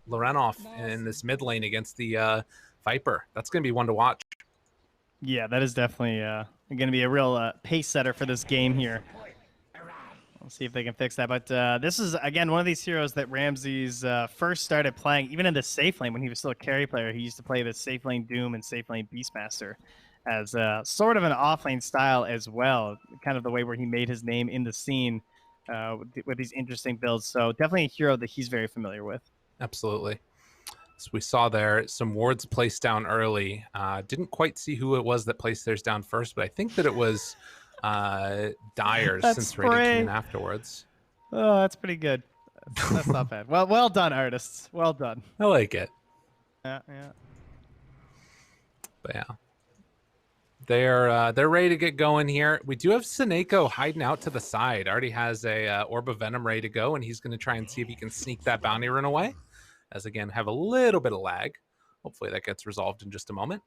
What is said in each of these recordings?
Lorenov in this mid lane against the Viper. That's going to be one to watch. Yeah, that is definitely going to be a real pace setter for this game here. We'll see if they can fix that. But this is, again, one of these heroes that Ramses first started playing, even in the safe lane when he was still a carry player. He used to play the safe lane Doom and safe lane Beastmaster as sort of an off-lane style as well, kind of the way where he made his name in the scene with these interesting builds. So definitely a hero that he's very familiar with. Absolutely. So we saw there some wards placed down early. Didn't quite see who it was that placed theirs down first, but I think that it was Dyer's since Raiden came in afterwards. Oh, that's pretty good. That's not bad. Well done, artists. Well done. I like it. Yeah. But yeah, they're ready to get going here. We do have Seneko hiding out to the side. Already has a Orb of Venom ready to go, and he's going to try and see if he can sneak that bounty run away. As again, have a little bit of lag. Hopefully that gets resolved in just a moment.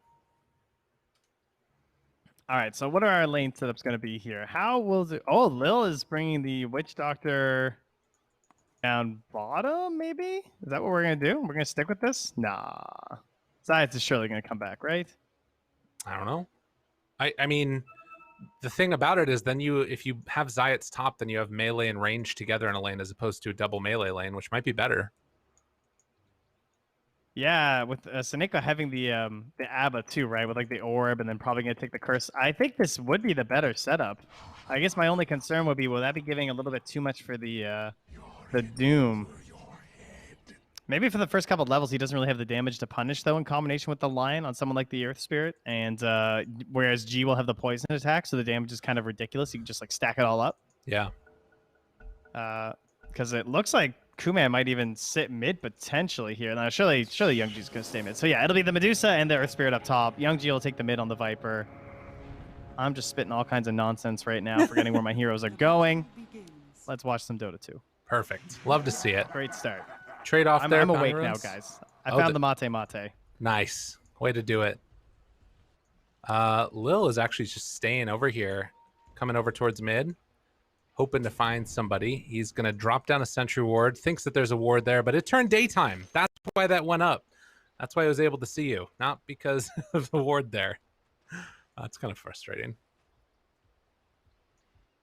All right, so what are our lane setups going to be here? How will the... Oh, Lil is bringing the Witch Doctor down bottom, maybe? Is that what we're going to do? We're going to stick with this? Nah. Zayas is surely going to come back, right? I don't know. I mean, the thing about it is then if you have Zayat's top, then you have melee and range together in a lane as opposed to a double melee lane, which might be better. Yeah, with Seneko having the Abba too, right? With like the orb and then probably going to take the curse. I think this would be the better setup. I guess my only concern would be, will that be giving a little bit too much for the Doom? Maybe for the first couple of levels, he doesn't really have the damage to punish, though, in combination with the Lion on someone like the Earth Spirit. And whereas G will have the poison attack, so the damage is kind of ridiculous. You can just like stack it all up. Yeah. Because it looks like Kuman might even sit mid potentially here. Now, surely Youngji's going to stay mid. So yeah, it'll be the Medusa and the Earth Spirit up top. Youngji will take the mid on the Viper. I'm just spitting all kinds of nonsense right now, forgetting where my heroes are going. Let's watch some Dota 2. Perfect. Love to see it. Great start. Trade off there. I'm awake now, guys. I found the mate. Nice. Way to do it. Lil is actually just staying over here, coming over towards mid, hoping to find somebody. He's going to drop down a sentry ward, thinks that there's a ward there, but it turned daytime. That's why that went up. That's why I was able to see you, not because of the ward there. That's kind of frustrating.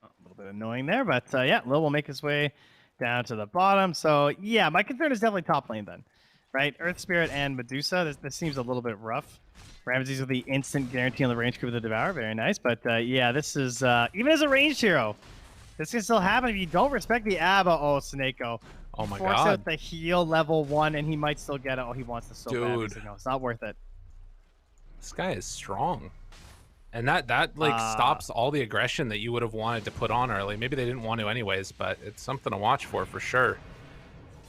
A little bit annoying there, but yeah, Lil will make his way down to the bottom. So yeah, my concern is definitely top lane then, right? Earth Spirit and Medusa. This seems a little bit rough. Ramses with the instant guarantee on the range creep of the Devour. Very nice. But yeah, this is, even as a ranged hero, this can still happen if you don't respect the Abba. Oh, Seneko. Oh my Forks god. out the heal level 1 and he might still get it. Oh, he wants to so bad. Like, no, it's not worth it. This guy is strong. And that like stops all the aggression that you would have wanted to put on early. Maybe they didn't want to anyways, but it's something to watch for sure.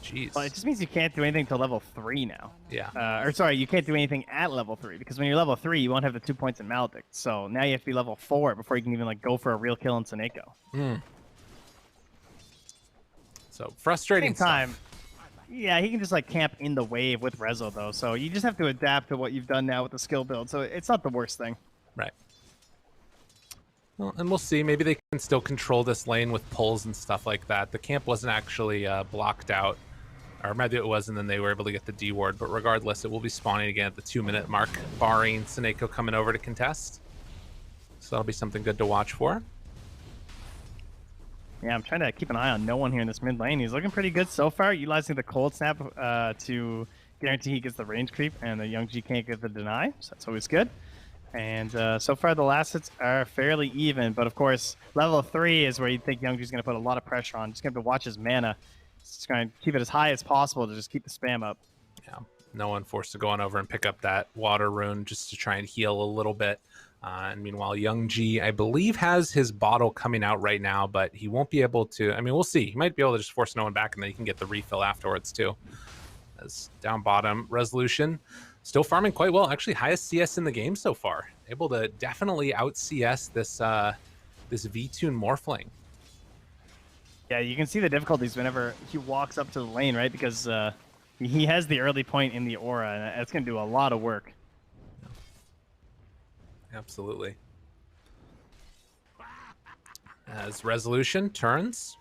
Jeez. Well, it just means you can't do anything till level 3 now. Yeah. Or sorry, you can't do anything at level 3 because when you're level 3, you won't have the 2 points in Maledict. So now you have to be level 4 before you can even like go for a real kill in Seneko. So frustrating time. Yeah, he can just like camp in the wave with Rezo though. So you just have to adapt to what you've done now with the skill build. So it's not the worst thing. Right. Well, and we'll see. Maybe they can still control this lane with pulls and stuff like that. The camp wasn't actually blocked out. Or maybe it was, and then they were able to get the D ward. But regardless, it will be spawning again at the 2-minute mark, barring Seneko coming over to contest. So that'll be something good to watch for. Yeah, I'm trying to keep an eye on no one here in this mid lane. He's looking pretty good so far, utilizing the cold snap to guarantee he gets the range creep, and the Youngji can't get the deny, so that's always good. And so far, the last hits are fairly even, but of course, level 3 is where you think Youngji's going to put a lot of pressure on. Just going to have to watch his mana. Just going to keep it as high as possible to just keep the spam up. Yeah, no one forced to go on over and pick up that water rune just to try and heal a little bit. And meanwhile, Youngji, I believe, has his bottle coming out right now, but he won't be able to. I mean, we'll see. He might be able to just force no one back, and then he can get the refill afterwards, too. As down bottom, Resolution still farming quite well. Actually, highest CS in the game so far. Able to definitely out CS this this V-Tune Morphling. Yeah, you can see the difficulties whenever he walks up to the lane, right? Because he has the early point in the aura, and it's going to do a lot of work. Absolutely. As Resolution turns,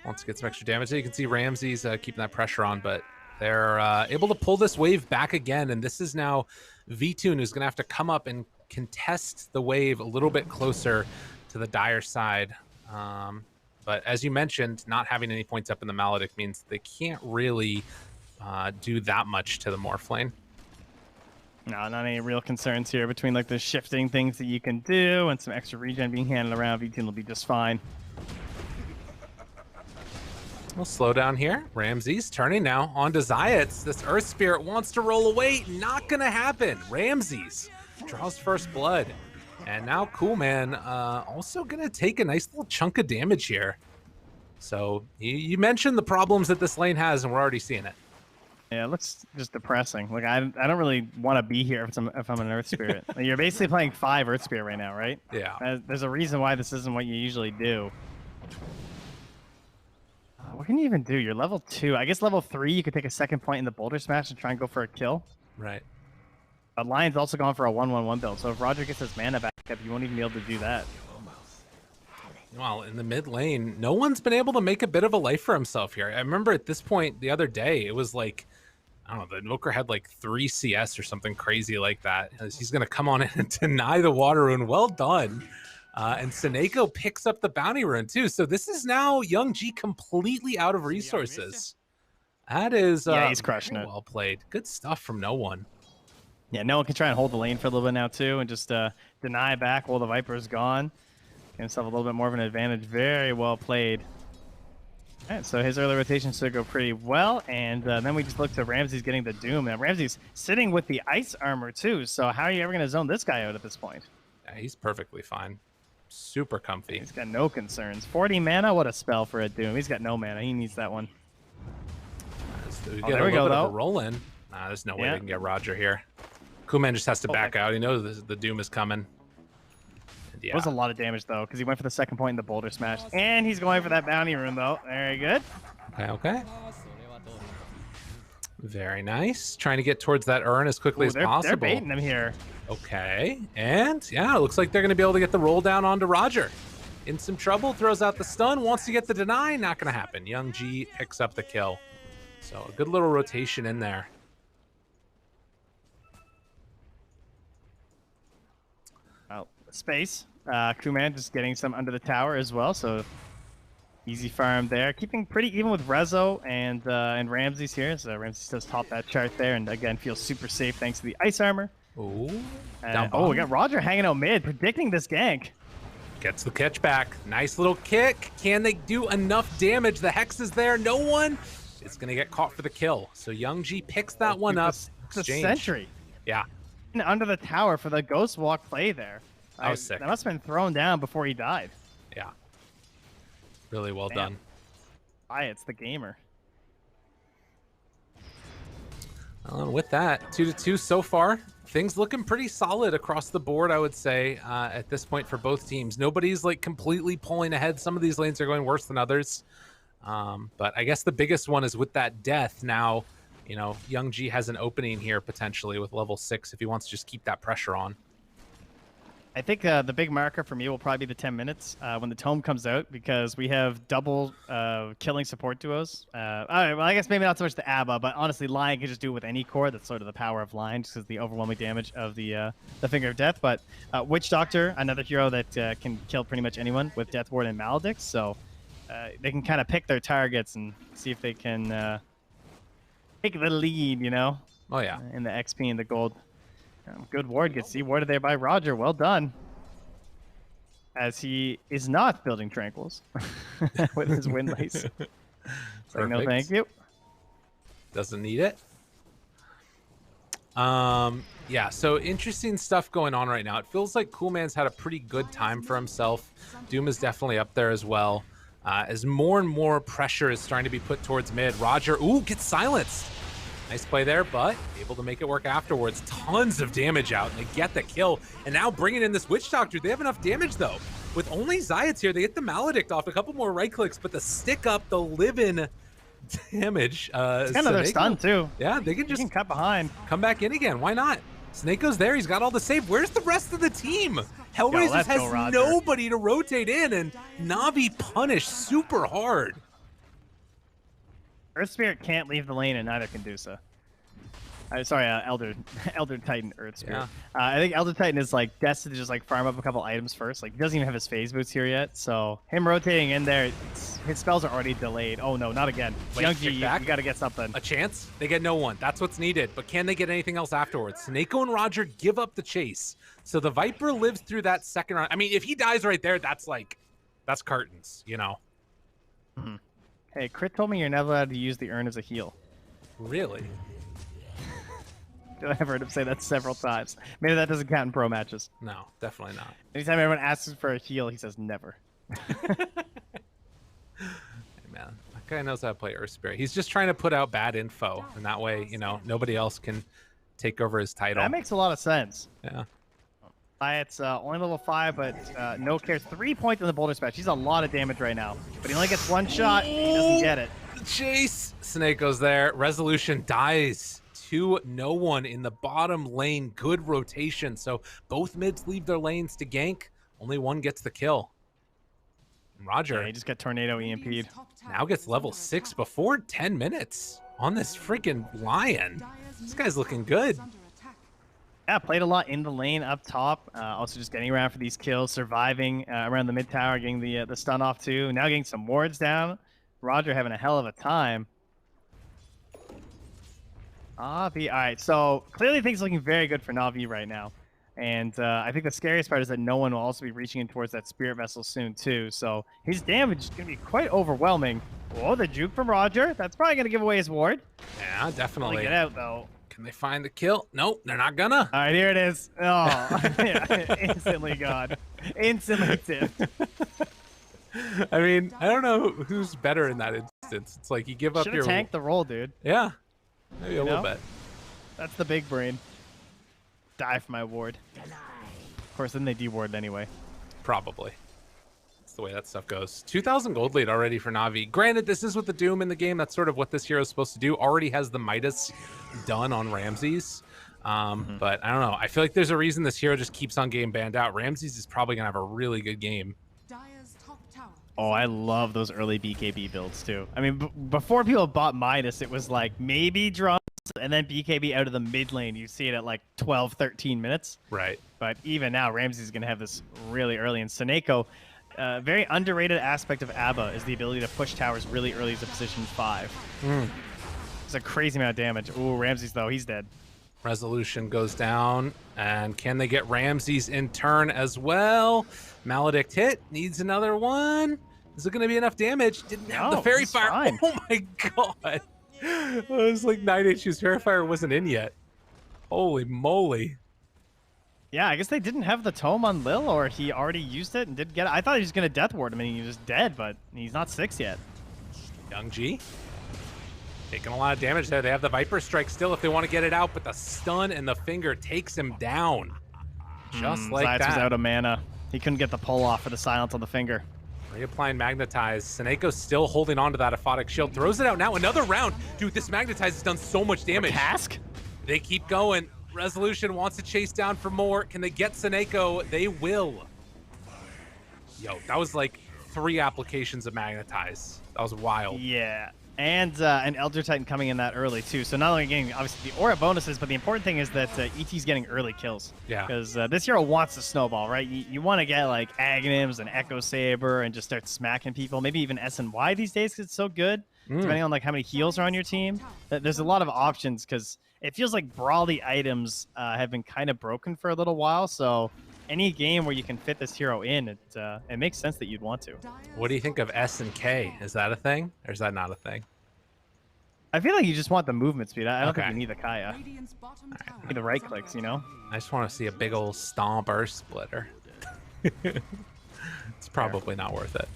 wants to get some extra damage. You can see Ramses keeping that pressure on, but They're able to pull this wave back again, and this is now VTune who's going to have to come up and contest the wave a little bit closer to the Dire side. But as you mentioned, not having any points up in the Maledict means they can't really do that much to the Morph lane. No, not any real concerns here between like the shifting things that you can do and some extra regen being handed around. VTune will be just fine. We'll slow down here. Ramses turning now onto Zayats. This Earth Spirit wants to roll away. Not gonna happen. Ramses draws first blood. And now Coolman also gonna take a nice little chunk of damage here. So you mentioned the problems that this lane has, and we're already seeing it. Yeah, it looks just depressing. Like I don't really want to be here if I'm an Earth Spirit. Like, you're basically playing 5 Earth Spirit right now, right? Yeah. There's a reason why this isn't what you usually do. What can you even do? You're level 2. I guess level 3, you could take a second point in the Boulder Smash and try and go for a kill. Right. Lion's also going for a 1-1-1 build, so if Roger gets his mana back up, you won't even be able to do that. Well, in the mid lane, no one's been able to make a bit of a life for himself here. I remember at this point the other day, it was like, I don't know, the Invoker had like 3 CS or something crazy like that. He's going to come on in and deny the water rune. Well done. And Seneko picks up the bounty rune too. So this is now Young G completely out of resources. That is yeah, he's crushing it. Well played. Good stuff from no one. Yeah, no one can try and hold the lane for a little bit now too and just deny back while the Viper's gone. Get himself a little bit more of an advantage. Very well played. All right, so his early rotation should go pretty well, and then we just look to Ramses getting the Doom. And Ramses sitting with the Ice Armor too, so how are you ever going to zone this guy out at this point? Yeah, he's perfectly fine. Super comfy. He's got no concerns. 40 mana, what a spell for a Doom. He's got no mana. He needs that one. There we go, though. Roll in. There's no way they can get Roger here. Kuman just has to back out. He knows the Doom is coming. Yeah. It was a lot of damage, though, because he went for the second point in the Boulder Smash. And he's going for that bounty rune, though. Very good. Okay. Very nice. Trying to get towards that urn as quickly as possible. They're baiting him here. Okay. And, yeah, it looks like they're going to be able to get the roll down onto Roger. In some trouble, throws out the stun, wants to get the deny. Not going to happen. Young G picks up the kill. So a good little rotation in there. Space. Kuman just getting some under the tower as well, so easy farm there. Keeping pretty even with Rezo and Ramses here. So Ramses does top that chart there, and again feels super safe thanks to the Ice Armor. Ooh. Oh, we got Roger hanging out mid, predicting this gank. Gets the catch back. Nice little kick. Can they do enough damage? The Hex is there. No one is going to get caught for the kill. So Young G picks that one up. The sentry. Yeah. And under the tower for the Ghost Walk play there. That was sick. That must have been thrown down before he died. Yeah. Really well done. It's the gamer. Well, and with that, 2-2 so far. Things looking pretty solid across the board, I would say, at this point for both teams. Nobody's like completely pulling ahead. Some of these lanes are going worse than others. But I guess the biggest one is with that death. Now, you know, Young G has an opening here potentially with level 6 if he wants to just keep that pressure on. I think the big marker for me will probably be the 10 minutes when the tome comes out, because we have double killing support duos. Well, I guess maybe not so much the ABBA, but honestly, Lion can just do it with any core. That's sort of the power of Lion, just because the overwhelming damage of the Finger of Death. But Witch Doctor, another hero that can kill pretty much anyone with Death Ward and Maledict. So they can kind of pick their targets and see if they can take the lead, you know? Oh, yeah. In the XP and the gold. Good ward gets warded there by Roger. Well done. As he is not building Tranquils with his wind lace. So no thank you. Doesn't need it. Yeah, so interesting stuff going on right now. It feels like Coolman's had a pretty good time for himself. Doom is definitely up there as well. As more and more pressure is starting to be put towards mid. Roger, gets silenced. Nice play there, but able to make it work afterwards. Tons of damage out, and they get the kill. And now bringing in this Witch Doctor. They have enough damage, though. With only Zayats here, they get the Maledict off. A couple more right clicks, but the stick up, the live-in damage. It's kind of their stun, too. Yeah, they can just cut behind. Come back in again. Why not? Snakeo's there. He's got all the save. Where's the rest of the team? Hellraisers has nobody to rotate in, and Navi punished super hard. Earth Spirit can't leave the lane, and neither can Dusa. Sorry, Elder Titan Earth Spirit. Yeah. I think Elder Titan is like destined to just like farm up a couple items first. Like he doesn't even have his phase boots here yet, so him rotating in there, his spells are already delayed. Oh no, not again. Wait, Young G, you got to get something. A chance? They get no one. That's what's needed. But can they get anything else afterwards? Snako and Roger give up the chase, so the Viper lives through that second round. I mean, if he dies right there, that's curtains, you know. Mm-hmm. Hey, Crit told me you're never allowed to use the urn as a heal. Really? I've heard him say that several times. Maybe that doesn't count in pro matches. No, definitely not. Anytime everyone asks him for a heal, he says never. Hey, man, that guy knows how to play Earth Spirit. He's just trying to put out bad info, and that way, you know, nobody else can take over his title. That makes a lot of sense. Yeah. It's only level 5, but no care. 3 points in the boulder smash. He's a lot of damage right now, but he only gets one shot. He doesn't get it. The chase. Snako's there. Resolution dies to no one in the bottom lane. Good rotation. So both mids leave their lanes to gank. Only one gets the kill. And Roger. Yeah, he just got tornado EMP'd. Now gets level 6 before 10 minutes on this freaking Lion. This guy's looking good. Yeah, played a lot in the lane up top. Also just getting around for these kills, surviving around the mid tower, getting the stun off too. Now getting some wards down. Roger having a hell of a time. Navi, all right. So clearly things looking very good for Navi right now. And I think the scariest part is that no one will also be reaching in towards that spirit vessel soon too. So his damage is going to be quite overwhelming. Oh, the juke from Roger. That's probably going to give away his ward. Yeah, definitely. Get out though. Can they find the kill? Nope, they're not gonna. All right, here it is. Oh, yeah, instantly gone. Instantly tipped. I mean, I don't know who's better in that instance. It's like you give up your... Should've tanked the roll, dude. Yeah, maybe a little bit. That's the big brain. Die for my ward. Of course, then they deward anyway. Probably. That's the way that stuff goes. 2,000 gold lead already for Navi. Granted, this is with the Doom in the game. That's sort of what this hero is supposed to do. Already has the Midas done on Ramses. But I don't know. I feel like there's a reason this hero just keeps on getting banned out. Ramses is probably going to have a really good game. Oh, I love those early BKB builds, too. I mean, before people bought Midas, it was like maybe drums and then BKB out of the mid lane. You see it at like 12, 13 minutes. Right. But even now, Ramses is going to have this really early. And Snako, very underrated aspect of ABBA is the ability to push towers really early to position 5. It's a crazy amount of damage. Ooh, Ramses, though, he's dead. Resolution goes down. And can they get Ramses in turn as well? Maledict hit. Needs another one. Is it going to be enough damage? Didn't have the Fairy Fire. Fine. Oh my god. It was like 9 HQs. Fairy Fire wasn't in yet. Holy moly. Yeah, I guess they didn't have the tome on Lil, or he already used it and didn't get it. I thought he was going to death ward him and he was dead, but he's not 6 yet. Young G taking a lot of damage there. They have the Viper Strike still if they want to get it out, but the stun and the finger takes him down. Just like Zayats that. was out of mana. He couldn't get the pull off for the silence on the finger. Reapplying Magnetize. Seneco's still holding on to that Aphotic Shield. Throws it out now. Another round. Dude, this Magnetize has done so much damage. Cask? They keep going. Resolution wants to chase down for more. Can they get Seneco? They will. Yo, that was like 3 applications of Magnetize. That was wild. Yeah. And an Elder Titan coming in that early, too. So not only getting, obviously, the aura bonuses, but the important thing is that ET's getting early kills. Yeah. Because this hero wants to snowball, right? You want to get, like, Aghanims and Echo Saber and just start smacking people. Maybe even SNY these days because it's so good, depending on, like, how many heals are on your team. There's a lot of options because it feels like brawly items have been kind of broken for a little while. So any game where you can fit this hero in, it makes sense that you'd want to. What do you think of S and K? Is that a thing, or is that not a thing? I feel like you just want the movement speed. I don't think Okay. you need the Kaya. You need the right clicks, you know? I just want to see a big old stomp or splitter. It's probably not worth it.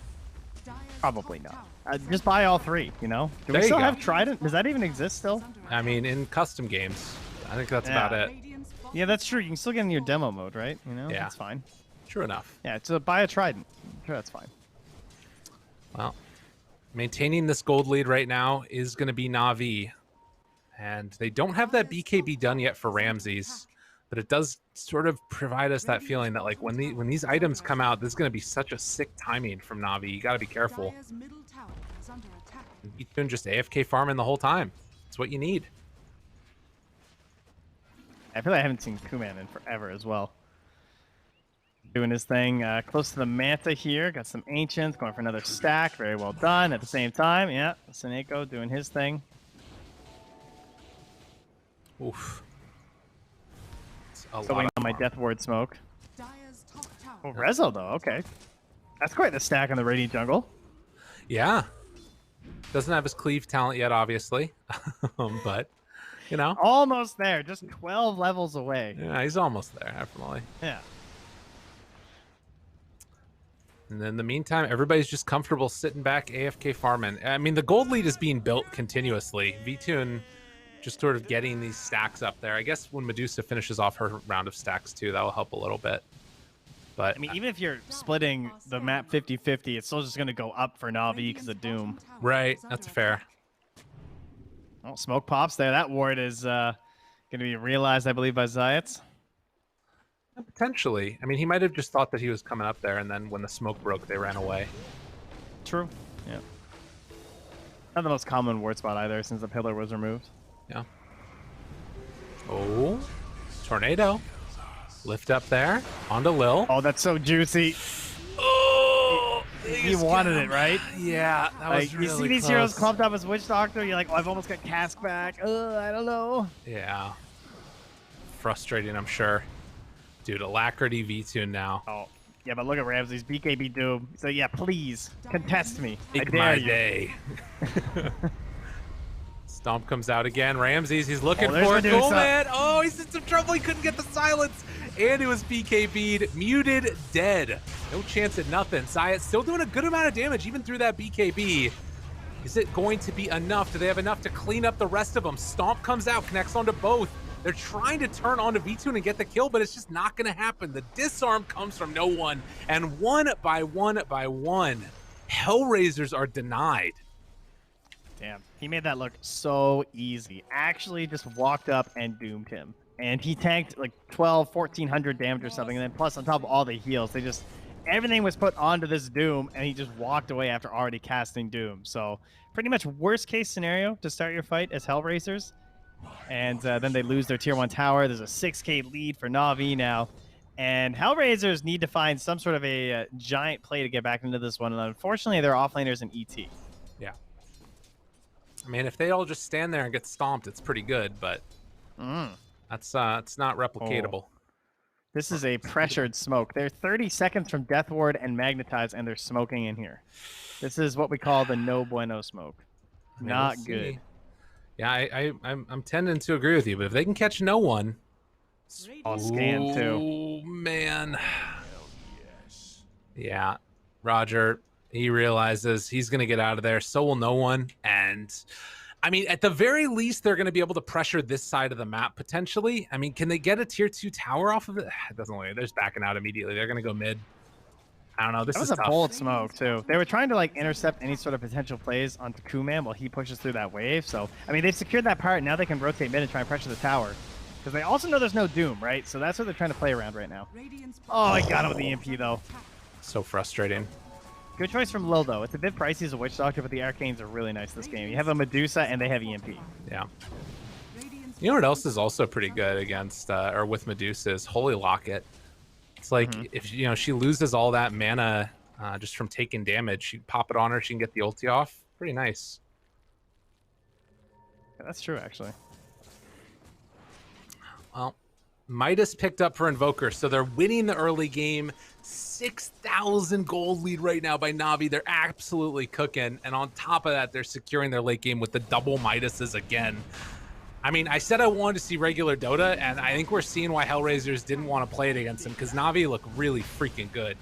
Probably not. Just buy all 3, you know? Do There we you still go. have Trident? Does that even exist still? I mean, in custom games, I think that's about it. Yeah, that's true. You can still get in your demo mode, right? You know? Yeah. That's fine. True enough. Yeah, so buy a Trident. Sure, that's fine. Well, maintaining this gold lead right now is going to be Navi. And they don't have that BKB done yet for Ramses. But it does sort of provide us that feeling that, like, when these items come out, this is going to be such a sick timing from Navi. You got to be careful. V2 just AFK farming the whole time. That's what you need. I feel like I haven't seen Kuman in forever as well. Doing his thing close to the Manta here. Got some Ancients going for another stack. Very well done. At the same time, yeah, Seneko doing his thing. Oof. Still waiting on my Death Ward smoke. Oh, Rezo, though. Okay. That's quite the stack in the Radiant jungle. Yeah. Doesn't have his cleave talent yet, obviously. But, you know. Almost there. Just 12 levels away. Yeah, he's almost there, definitely. Yeah. And then in the meantime, everybody's just comfortable sitting back, AFK farming. I mean, the gold lead is being built continuously. V2 just sort of getting these stacks up there. I guess when Medusa finishes off her round of stacks, too, that'll help a little bit. But I mean, even if you're splitting the map 50-50, it's still just going to go up for Navi because of Doom. Right, that's fair. Oh, smoke pops there. That ward is going to be realized, I believe, by Zayats. Potentially. I mean, he might have just thought that he was coming up there, and then when the smoke broke, they ran away. True. Yeah. Not the most common ward spot either, since the pillar was removed. Yeah. Oh, tornado. Lift up there. Onto Lil. Oh, that's so juicy. Oh! He wanted it, right? Yeah, that was really you see these close. heroes clumped up as Witch Doctor, you're like, oh, I've almost got Cask back. I don't know. Yeah. Frustrating, I'm sure. Dude, Alacrity V2 now. Oh, yeah, but look at Ramsey's BKB Doom. So, yeah, please, contest me. Make I dare my you. day. Stomp comes out again. Ramses, he's looking there's for it. Medusa. Oh, man. Oh, he's in some trouble. He couldn't get the silence. And it was BKB'd. Muted, dead. No chance at nothing. Zayat still doing a good amount of damage, even through that BKB. Is it going to be enough? Do they have enough to clean up the rest of them? Stomp comes out, connects onto both. They're trying to turn onto V2 and get the kill, but it's just not going to happen. The disarm comes from no one. And one by one, Hellraisers are denied. Damn, he made that look so easy. Actually just walked up and doomed him. And he tanked like 1,400 damage or something. And then plus on top of all the heals, everything was put onto this Doom, and he just walked away after already casting Doom. So pretty much worst case scenario to start your fight as Hellraisers. And then they lose their tier 1 tower. There's a 6k lead for Navi now. And Hellraisers need to find some sort of a giant play to get back into this one. And unfortunately, their offlaners in ET. Yeah. I mean, if they all just stand there and get stomped, it's pretty good, but that's it's not replicatable. Oh. This is a pressured smoke. They're 30 seconds from Death Ward and Magnetize, and they're smoking in here. This is what we call the no bueno smoke. Not good. Yeah, I'm tending to agree with you, but if they can catch no one, I'll scan too. Oh man. Yeah, Roger. He realizes he's going to get out of there. So will no one. And I mean, at the very least, they're going to be able to pressure this side of the map potentially. I mean, can they get a tier 2 tower off of it? It doesn't look like they're just backing out immediately. They're going to go mid. I don't know. This is a tough. bold smoke too. They were trying to like intercept any sort of potential plays onto Kuman while he pushes through that wave. So I mean, they've secured that part. Now they can rotate mid and try and pressure the tower. Because they also know there's no Doom, right? So that's what they're trying to play around right now. Oh, I got him with the EMP though. So frustrating. Good choice from Lil, though. It's a bit pricey as a Witch Doctor, but the Arcanes are really nice this game. You have a Medusa, and they have EMP. Yeah. You know what else is also pretty good against, or with Medusa is Holy Locket. It's like, if, you know, she loses all that mana just from taking damage, you pop it on her, she can get the ulti off. Pretty nice. Yeah, that's true, actually. Well, Midas picked up for Invoker, so they're winning the early game. 6,000 gold lead right now by Navi. They're absolutely cooking. And on top of that, they're securing their late game with the double Midases again. I mean, I said I wanted to see regular Dota, and I think we're seeing why Hellraisers didn't want to play it against them, because Navi look really freaking good.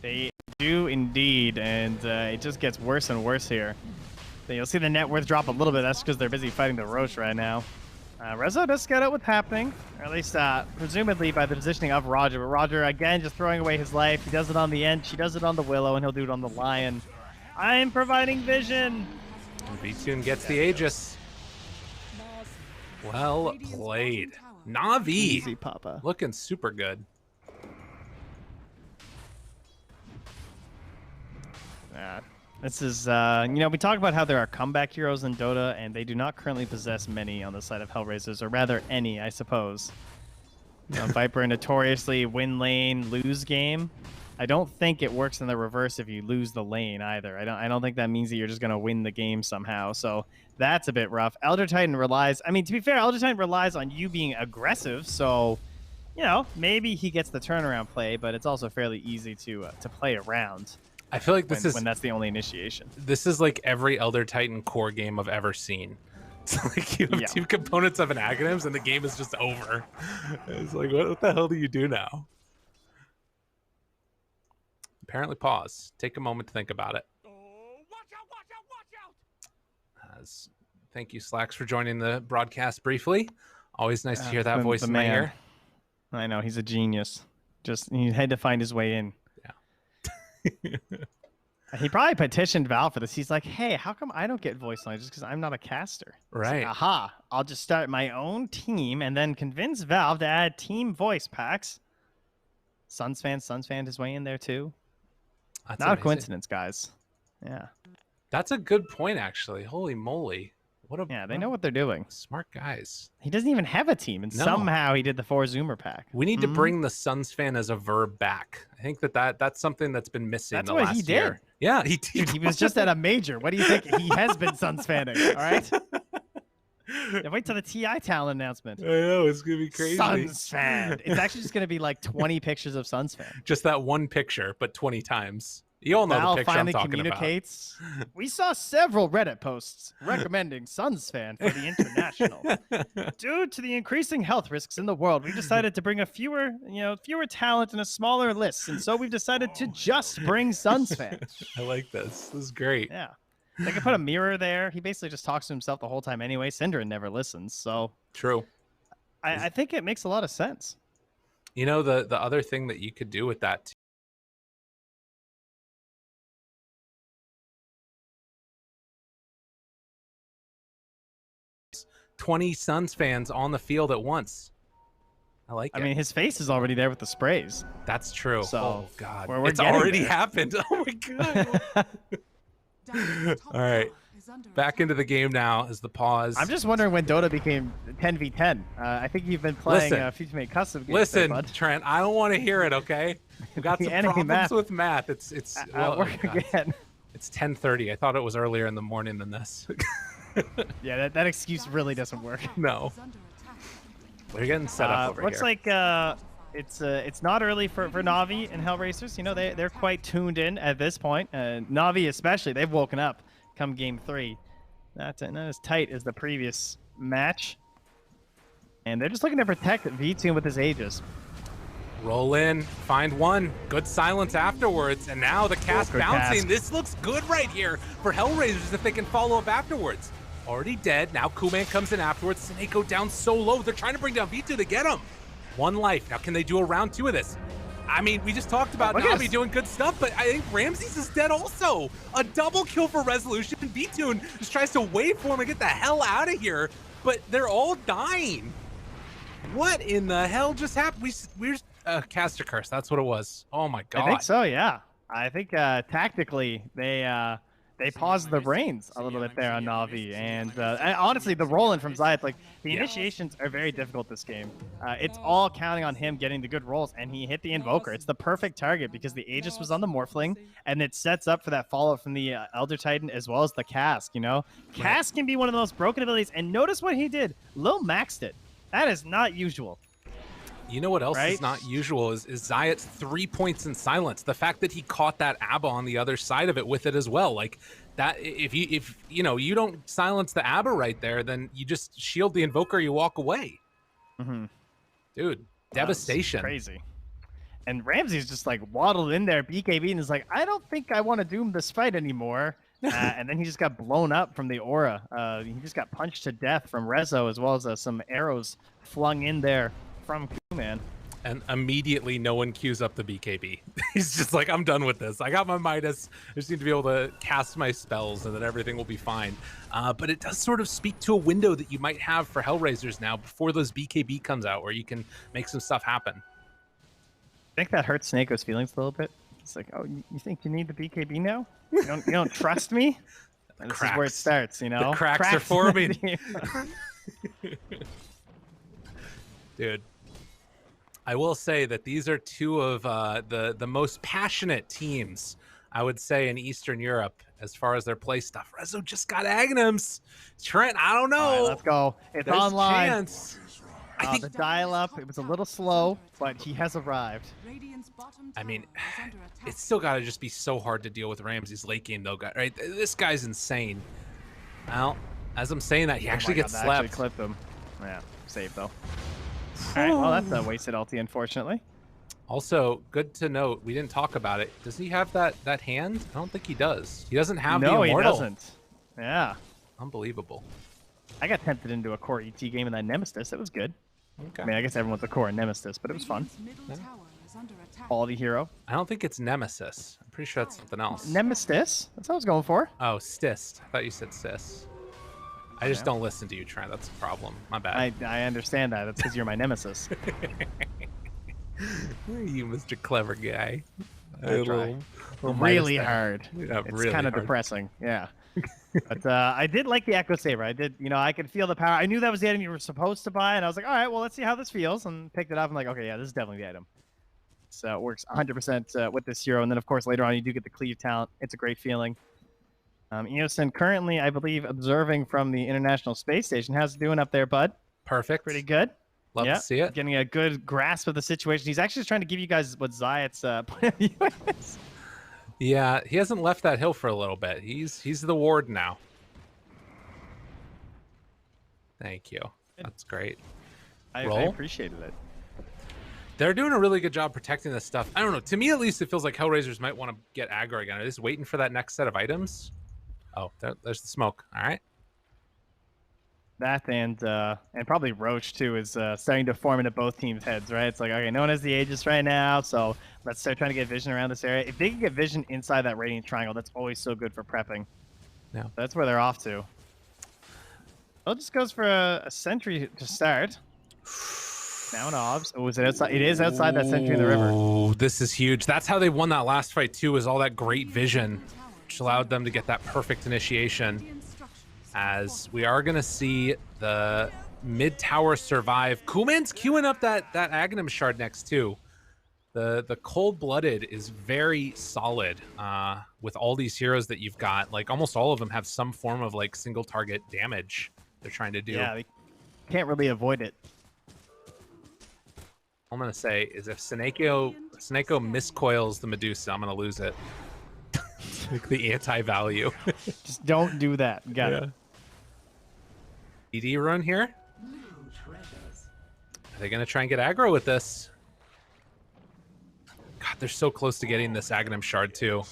They do indeed, and it just gets worse and worse here. So you'll see the net worth drop a little bit. That's because they're busy fighting the Roche right now. Rezo does scout out what's happening, or at least presumably by the positioning of Roger. But Roger, again, just throwing away his life. He does it on the End, she does it on the Willow, and he'll do it on the Lion. I am providing vision. And V-Tune gets the Aegis. Well played. Navi. Easy, Papa. Looking super good. This is, we talk about how there are comeback heroes in Dota, and they do not currently possess many on the side of Hellraisers, or rather any, I suppose. Viper notoriously win lane, lose game. I don't think it works in the reverse if you lose the lane either. I don't think that means that you're just going to win the game somehow. So that's a bit rough. Elder Titan relies, to be fair, Elder Titan relies on you being aggressive. So, maybe he gets the turnaround play, but it's also fairly easy to play around. I feel like when that's the only initiation. This is like every Elder Titan core game I've ever seen. It's like you have two components of an aghanims and the game is just over. It's like, what the hell do you do now? Apparently pause. Take a moment to think about it. Watch out, watch out, watch out! Thank you, Slacks, for joining the broadcast briefly. Always nice to hear that voice in my ear. I know, he's a genius. He had to find his way in. He probably petitioned Valve for this. He's like, hey, how come I don't get voice line just because I'm not a caster? Right. Like, aha, I'll just start my own team and then convince Valve to add team voice packs. Suns fan his way in there too. That's not amazing. A coincidence, guys. Yeah. That's a good point, actually. Holy moly. They know what they're doing. Smart guys. He doesn't even have a team, and somehow he did the 4 Zoomer pack. We need to bring the Suns fan as a verb back. I think that's something that's been missing the last year. Did. Yeah, he did. He was just at a major. What do you think? He has been Suns fanning, all right? Yeah, wait till the TI talent announcement. I know, it's going to be crazy. Suns fan. It's actually just going to be like 20 pictures of Suns fan. Just that one picture, but 20 times. You all know Val the picture I'm talking communicates. About. We saw several Reddit posts recommending Suns fan for the international. Due to the increasing health risks in the world, we decided to bring fewer talent in a smaller list, and so we've decided to just bring Suns fan. I like this. This is great. Yeah. They could put a mirror there. He basically just talks to himself the whole time anyway. Synderen never listens, so true. I think it makes a lot of sense. You know, the other thing that you could do with that 20 Suns fans on the field at once. I like it. I mean, his face is already there with the sprays. That's true. So, oh, God. It's already happened. Oh, my God. All right. Back into the game now is the pause. I'm just wondering when Dota became 10v10. I think you've been playing Future Mate custom games. Listen, there, Trent, I don't want to hear it, okay? We've got some problems with math. It's again. It's 10:30. I thought it was earlier in the morning than this. Yeah, that excuse really doesn't work. No. We're getting set up over looks here. like it's not early for Navi and Hellraisers. You know, they're quite tuned in at this point. Navi especially, they've woken up come game 3. Not as tight as the previous match. And they're just looking to protect V2 with his Aegis. Roll in, find one. Good silence afterwards, and now the cast bouncing. Cast. This looks good right here for Hellraisers if they can follow up afterwards. Already dead. Now Kuman comes in afterwards. Snako down so low. They're trying to bring down V2 to get him. 1 life. Now can they do a round 2 of this? I mean, we just talked about Navi doing good stuff, but I think Ramses is dead also. A double kill for Resolution. V2 just tries to wait for him and get the hell out of here, but they're all dying. What in the hell just happened? We're caster curse. That's what it was. Oh my God. I think so. Yeah. I think tactically they paused the brains a little bit there on Navi, and honestly, the roll-in from Zayat, like the initiations are very difficult this game. It's all counting on him getting the good rolls, and he hit the Invoker. It's the perfect target because the Aegis was on the Morphling, and it sets up for that follow-up from the Elder Titan as well as the Cask. You know, Cask can be one of the most broken abilities, and notice what he did. Lil maxed it. That is not usual. You know what else is not usual is Zayat's 3 points in silence. The fact that he caught that ABBA on the other side of it with it as well. Like that, if you know you don't silence the ABBA right there, then you just shield the Invoker, you walk away. Dude, devastation. Crazy. And Ramsey's just like waddled in there, BKB, and is like, I don't think I want to doom this fight anymore. And then he just got blown up from the aura. He just got punched to death from Rezo, as well as some arrows flung in there from Kuman. And immediately no one queues up the BKB. He's just like, I'm done with this. I got my Midas. I just need to be able to cast my spells and then everything will be fine. But it does sort of speak to a window that you might have for Hellraisers now before those BKB comes out where you can make some stuff happen. I think that hurts Snako's feelings a little bit. It's like, oh, you think you need the BKB now? You don't trust me? And this is where it starts, you know? The cracks are forming. Dude, I will say that these are two of the most passionate teams, I would say, in Eastern Europe as far as their play stuff. Rezo just got Agnums. Trent, I don't know. All right, let's go. It's There's online. a chance. I think the dial-up, it was a little slow, but he has arrived. I mean, it's still got to just be so hard to deal with Ramsey's late game, though, right? This guy's insane. Well, as I'm saying that, he actually gets that slept. actually clipped him. Yeah, saved, though. All right, well, that's a wasted ulti, unfortunately. Also, good to note, we didn't talk about it. Does he have that hand? I don't think he does. He doesn't have the No, Immortal. he doesn't. Yeah. Unbelievable. I got tempted into a core ET game in that Nemesis. It was good. Okay. I mean, I guess everyone's a core in Nemesis, but it was fun. Quality hero. I don't think it's Nemesis. I'm pretty sure that's something else. Nemesis? That's what I was going for. Oh, Stist. I thought you said Sis. I just don't listen to you, Trent. That's a problem. My bad. I understand that. That's because you're my nemesis. You Mr. Clever guy. I try. Really hard. Yeah, it's really kind of hard. depressing. Yeah. But I did like the Echo Saber. I did, I could feel the power. I knew that was the item you were supposed to buy, and I was like, all right, well, let's see how this feels, and picked it up. I'm like, okay, yeah, this is definitely the item. So it works 100% with this hero. And then, of course, later on, you do get the cleave talent. It's a great feeling. Eosin currently, I believe, observing from the International Space Station. How's it doing up there, bud? Perfect. Pretty good. Love to see it. Getting a good grasp of the situation. He's actually just trying to give you guys what Zayat's point of view is. Yeah, he hasn't left that hill for a little bit. He's the ward now. Thank you. That's great. I appreciated it. They're doing a really good job protecting this stuff. I don't know. To me, at least, it feels like Hellraisers might want to get aggro again. Are they just waiting for that next set of items? Oh, there's the smoke. All right. That and probably Roach too is starting to form into both teams' heads, right? It's like, okay, no one has the Aegis right now, so let's start trying to get vision around this area. If they can get vision inside that Radiant Triangle, that's always so good for prepping. Yeah. So that's where they're off to. Well, it just goes for a sentry to start. Down obs. Oh, is it outside? It is outside that sentry in the river. Oh, this is huge. That's how they won that last fight too, is all that great vision, which allowed them to get that perfect initiation. As we are going to see the mid tower survive. Kuman's queuing up that Agnum shard next too. The cold-blooded is very solid with all these heroes that you've got. Like almost all of them have some form of like single target damage they're trying to do. Yeah, they can't really avoid it. All I'm going to say is if Seneko miscoils the Medusa, I'm going to lose it. Like the anti-value. Just don't do that. Got it. DD run here. Are they going to try and get aggro with this? God, they're so close to getting this Agnum shard too.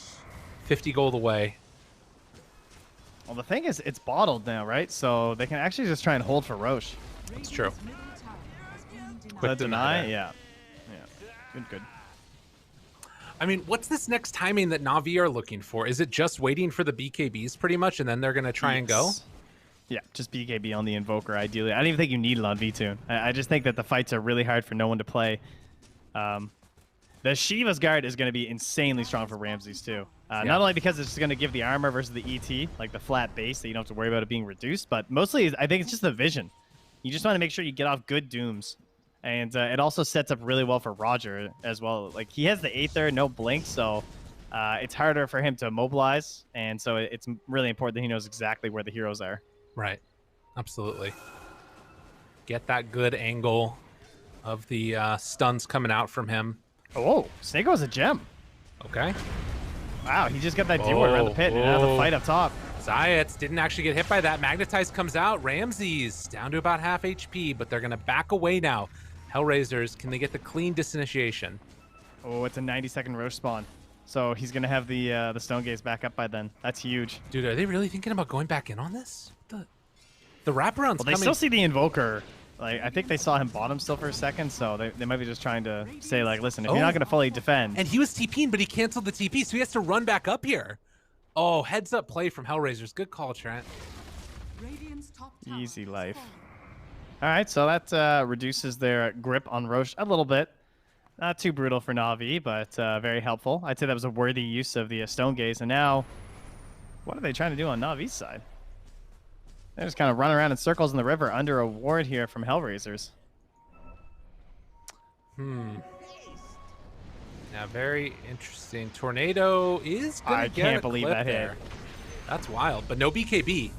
50 gold away. Well, the thing is, it's bottled now, right? So they can actually just try and hold for Roche. That's true. Quick deny? Yeah. Good. I mean, what's this next timing that Navi are looking for? Is it just waiting for the BKBs pretty much, and then they're going to try and go? Yeah, just BKB on the Invoker, ideally. I don't even think you need it on V-Tune. I just think that the fights are really hard for no one to play. The Shiva's Guard is going to be insanely strong for Ramses, too. Not only because it's going to give the armor versus the ET, like the flat base that you don't have to worry about it being reduced, but mostly I think it's just the vision. You just want to make sure you get off good dooms. And it also sets up really well for Roger as well. Like, he has the Aether, no blink, so it's harder for him to mobilize. And so it's really important that he knows exactly where the heroes are. Right. Absolutely. Get that good angle of the stuns coming out from him. Oh, Snakeo's a gem. Okay. Wow, he just got that duo around the pit and now the fight up top. Zayats didn't actually get hit by that. Magnetize comes out. Ramses down to about half HP, but they're going to back away now. Hellraisers, can they get the clean disinitiation? Oh, it's a 90-second Roche spawn. So he's going to have the Stone Gaze back up by then. That's huge. Dude, are they really thinking about going back in on this? The wraparound's coming. They still see the Invoker. Like, I think they saw him bottom still for a second, so they might be just trying to say, like, listen, if you're not going to fully defend. And he was TPing, but he canceled the TP, so he has to run back up here. Oh, heads up play from Hellraisers. Good call, Trent. Easy life. All right, so that reduces their grip on Roche a little bit. Not too brutal for Navi, but very helpful. I'd say that was a worthy use of the Stone Gaze. And now, what are they trying to do on Navi's side? They're just kind of running around in circles in the river under a ward here from Hellraisers. Yeah, very interesting. Tornado is gonna I get can't a believe clip that hit. there. That's wild, but no BKB.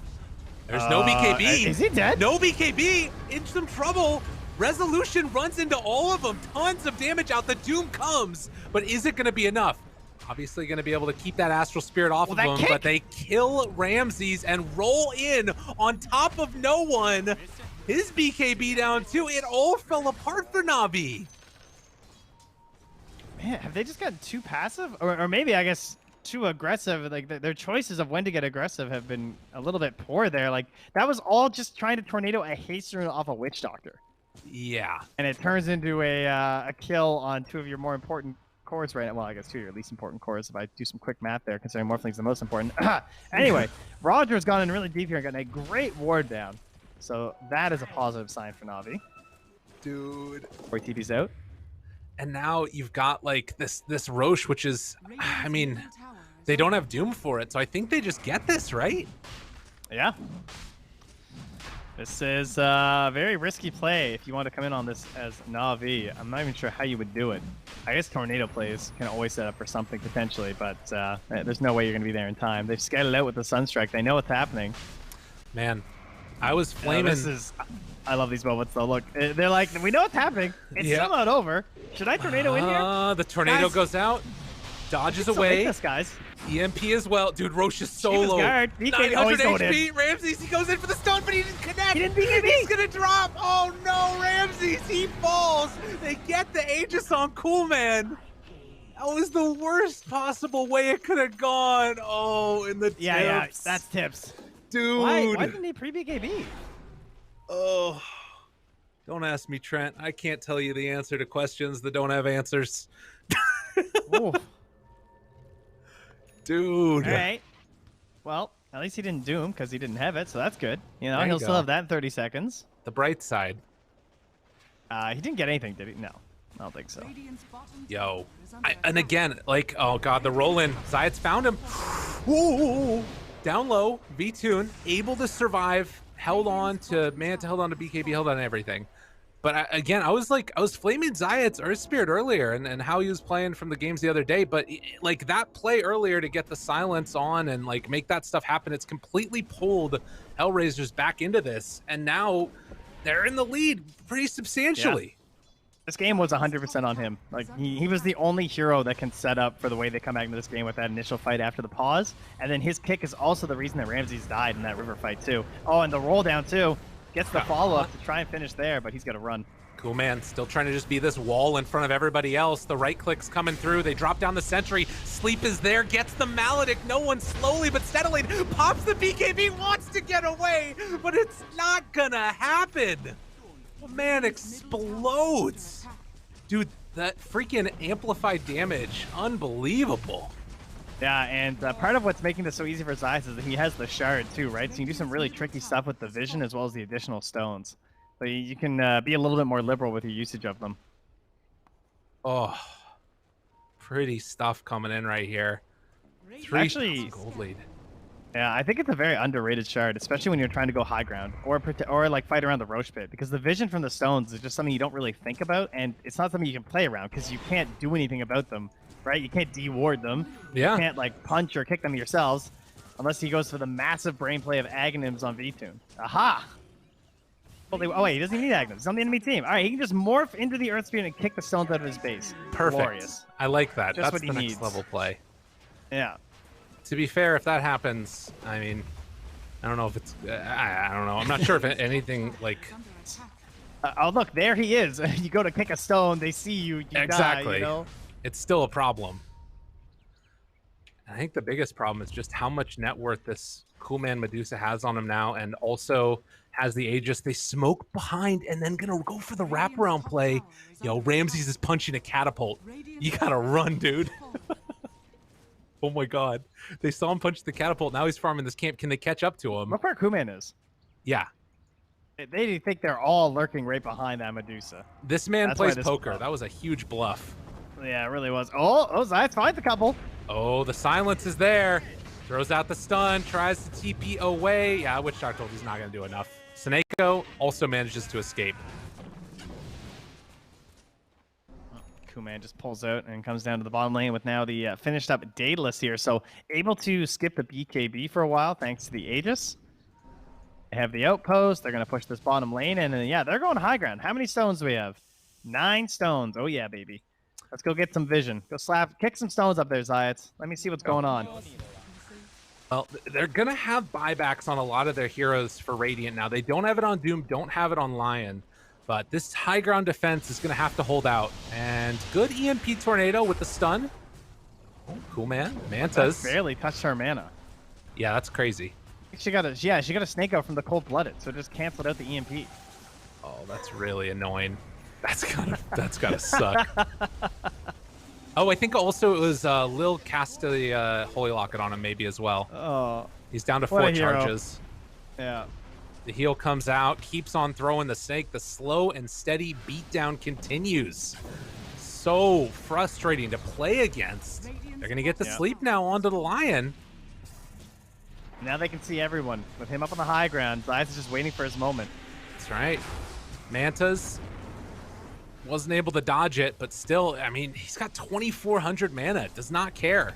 There's no BKB. Is he dead? No BKB. In some trouble. Resolution runs into all of them. Tons of damage out. The Doom comes, but is it going to be enough? Obviously going to be able to keep that Astral Spirit off of them, but they kill Ramses and roll in on top of no one. His BKB down too. It all fell apart for Navi. Man, have they just gotten too passive? Or maybe, I guess, too aggressive? Like, their choices of when to get aggressive have been a little bit poor there. Like, that was all just trying to tornado a haste rune off a Witch Doctor. Yeah. And it turns into a kill on two of your more important cores right now. Well, I guess two of your least important cores if I do some quick math there, considering Morphling's the most important. Anyway, Roger's gone in really deep here and gotten a great ward down. So that is a positive sign for Navi. Dude. Before he TP's out. And now you've got like this Roche, which is, I mean, they don't have Doom for it, so I think they just get this, right? Yeah. This is a very risky play if you want to come in on this as Navi. I'm not even sure how you would do it. I guess Tornado plays can always set up for something potentially, but there's no way you're going to be there in time. They've scouted out with the Sunstrike. They know what's happening. Man, I was flaming. I love these moments though. Look, they're like, we know what's happening. It's still not over. Should I Tornado in here? The Tornado goes out, dodges away. This, guys. EMP as well. Dude, Roche is solo. 900 HP. Ramses, he goes in for the stone, but he didn't connect. He didn't BKB. He's going to drop. Oh, no, Ramses. He falls. They get the Aegis on Coolman. That was the worst possible way it could have gone. Oh, in the tips. Yeah, that's tips. Dude. Why didn't he pre-BKB? Oh, don't ask me, Trent. I can't tell you the answer to questions that don't have answers. Dude. All right. Well, at least he didn't doom because he didn't have it, so that's good. You know, he'll still have that in 30 seconds. The bright side. He didn't get anything, did he? No, I don't think so. Yo. And again, like, oh god, the roll-in. Zayat's found him. Ooh. Down low, V-Tune, able to survive, held on to BKB, held on to everything. But again, I was flaming Zayat's Earth Spirit earlier and how he was playing from the games the other day. But like that play earlier to get the silence on and like make that stuff happen, it's completely pulled Hellraisers back into this. And now they're in the lead pretty substantially. Yeah. This game was 100% on him. Like he was the only hero that can set up for the way they come back into this game with that initial fight after the pause. And then his kick is also the reason that Ramses died in that river fight too. Oh, and the roll down too. Gets the follow-up to try and finish there, but he's got to run. Cool, man. Still trying to just be this wall in front of everybody else. The right click's coming through. They drop down the sentry. Sleep is there. Gets the Maledict. No one slowly but steadily pops the BKB. Wants to get away, but it's not gonna happen. Oh, man, explodes. Dude, that freaking amplified damage. Unbelievable. Yeah, and part of what's making this so easy for Zeiss is that he has the shard too, right? So you can do some really tricky stuff with the vision as well as the additional stones. So you can be a little bit more liberal with your usage of them. Oh, pretty stuff coming in right here. Actually, gold lead. Yeah, I think it's a very underrated shard, especially when you're trying to go high ground or like fight around the Roche pit, because the vision from the stones is just something you don't really think about, and it's not something you can play around because you can't do anything about them. Right? You can't de-ward them. Yeah. You can't like punch or kick them yourselves unless he goes for the massive brain play of Aghanims on V-Tune. Aha! Oh wait, he doesn't need Aghanims. He's on the enemy team. All right, he can just morph into the Earth Spirit and kick the stones out of his base. Perfect. Glorious. I like that. Just That's what the he next needs. level play. Yeah. To be fair, if that happens, I mean, I don't know if it's, I don't know. I'm not sure if anything like. Oh look, there he is. You go to kick a stone, they see you, you exactly. die, you know? It's still a problem. I think the biggest problem is just how much net worth this Coolman Medusa has on him now, and also has the Aegis. They smoke behind and then gonna go for the wraparound play. Yo, Ramses is punching a catapult. You gotta run, dude. Oh my god. They saw him punch the catapult. Now he's farming this camp. Can they catch up to him? Look where Kuman is. Yeah. They think they're all lurking right behind that Medusa. This man That's why plays this poker. is up. That was a huge bluff. Yeah, it really was. Oh, Zayas finds a couple. Oh, the silence is there. Throws out the stun, tries to TP away. Yeah, Witch Doctor told he's not going to do enough. Snako also manages to escape. Kuman just pulls out and comes down to the bottom lane with now the finished up Daedalus here. So able to skip the BKB for a while thanks to the Aegis. They have the outpost. They're going to push this bottom lane. And then, yeah, they're going high ground. How many stones do we have? 9 stones. Oh, yeah, baby. Let's go get some vision. Go kick some stones up there, Zayats. Let me see what's going on. Well, they're going to have buybacks on a lot of their heroes for Radiant now. They don't have it on Doom, don't have it on Lion. But this high ground defense is going to have to hold out. And good EMP Tornado with the stun. Oh, cool, man. Mantas. That barely touched her mana. Yeah, that's crazy. She got a snake out from the cold blooded, so just canceled out the EMP. Oh, that's really annoying. That's gotta suck. Oh, I think also it was Lil cast the Holy Locket on him maybe as well. Oh, he's down to what 4 a hero. charges. Yeah. The heal comes out, keeps on throwing the snake. The slow and steady beatdown continues. So frustrating to play against. They're gonna get the sleep now onto the Lion. Now they can see everyone. With him up on the high ground, Zayas is just waiting for his moment. That's right. Mantas wasn't able to dodge it, but still, I mean, he's got 2,400 mana. Does not care.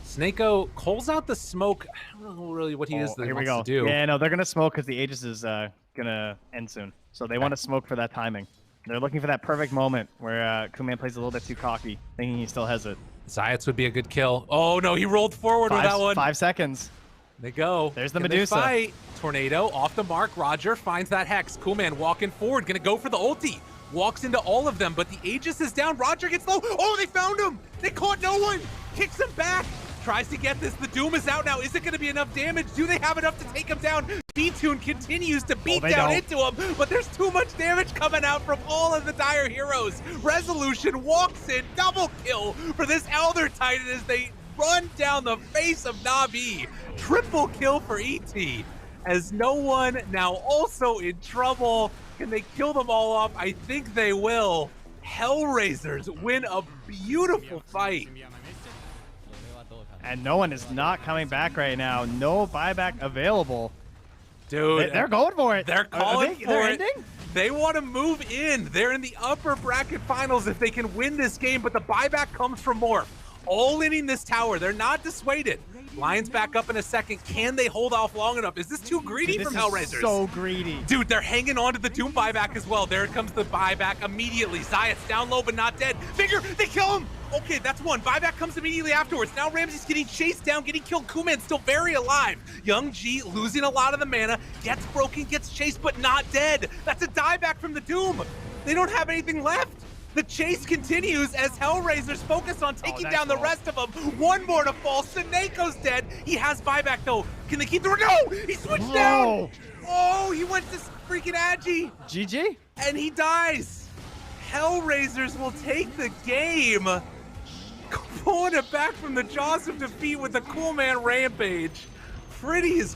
Snako calls out the smoke. I don't know really what he is that he wants to do. Yeah, no, they're going to smoke because the Aegis is going to end soon. So they want to smoke for that timing. They're looking for that perfect moment where Kuman plays a little bit too cocky, thinking he still has it. Zayats would be a good kill. Oh, no, he rolled forward with that one. 5 seconds. They go. There's the Can Medusa. they fight? Tornado off the mark. Roger finds that Hex. Cool man walking forward. Gonna go for the ulti. Walks into all of them, but the Aegis is down. Roger gets low. Oh, they found him. They caught no one. Kicks him back. Tries to get this. The Doom is out now. Is it going to be enough damage? Do they have enough to take him down? B-Tune continues to beat down into him, but there's too much damage coming out from all of the Dire heroes. Resolution walks in. Double kill for this Elder Titan as they run down the face of Navi. Triple kill for ET. As no one now also in trouble. Can they kill them all off? I think they will. Hellraisers win a beautiful fight. And no one is not coming back right now. No buyback available. Dude, they're going for it. They're calling for it. Ending? They want to move in. They're in the upper bracket finals if they can win this game, but the buyback comes from Morph. All inning this tower. They're not dissuaded. Lions back up in a second. Can they hold off long enough? Is this too greedy from Hellraisers? Is so greedy. Dude, they're hanging on to the Doom buyback as well. There comes the buyback immediately. Zayat's down low but not dead. Figure, they kill him. Okay, that's one. Buyback comes immediately afterwards. Now Ramsey's getting chased down, getting killed. Kuman's still very alive. Young G losing a lot of the mana. Gets broken, gets chased, but not dead. That's a dieback from the Doom. They don't have anything left. The chase continues as Hellraisers focus on taking down the rest of them. One more to fall. Sineko's dead. He has buyback though. Can they keep the... No! He switched down! Oh, he went to freaking Agi. GG? And he dies. Hellraisers will take the game. Pulling it back from the jaws of defeat with a cool man rampage. Pretty as